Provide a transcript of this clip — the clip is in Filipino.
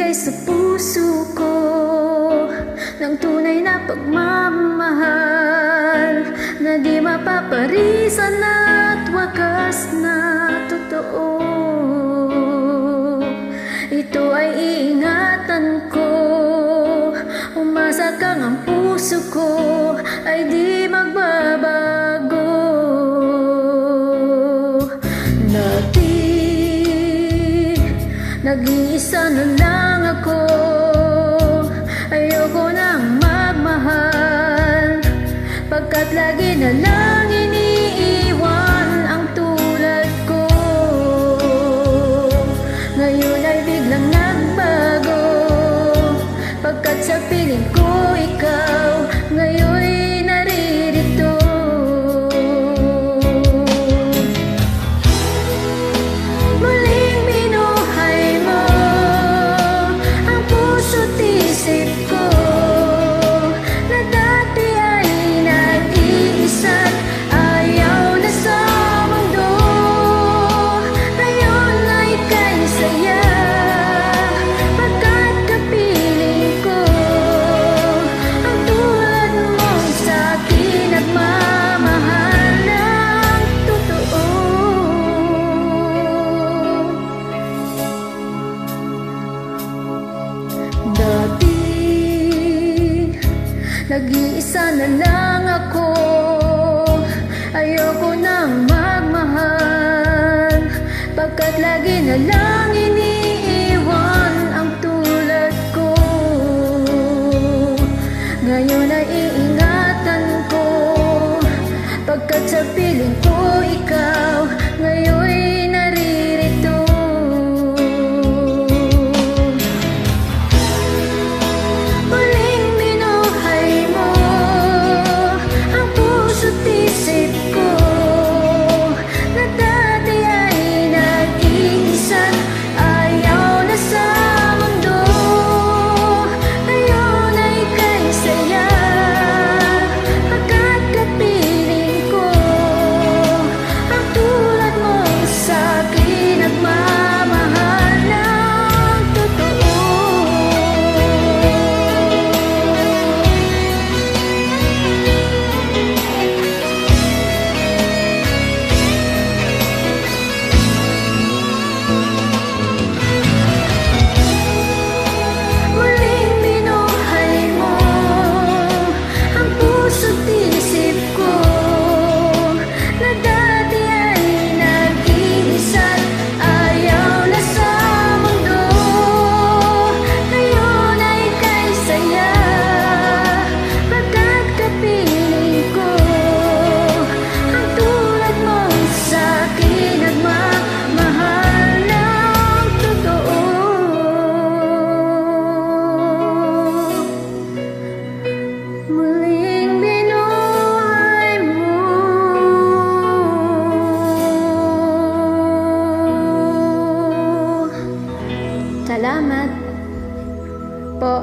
nagbigay sa puso ko ng tunay na pagmamahal na di mapaparisan at wakas na totoo. Ito ay iingatan ko, umasa kang ang puso ko ay di magbabago. Nag-iisa na lang ako, ayoko nang magmahal, pagkat lagi na lang iniiwan ang tulad ko. Ngayon ay biglang nagbago, pagkat sa piling ko ikaw ngayon'y naririto. Nag-iisa na lang ako, ayoko nang magmahal, pagkat lagi na lang iniiwan ang tulad ko. Ngayon ay iingatan ko, pagkat sa piling ko ikaw ngayon'y naririto. Salamat po.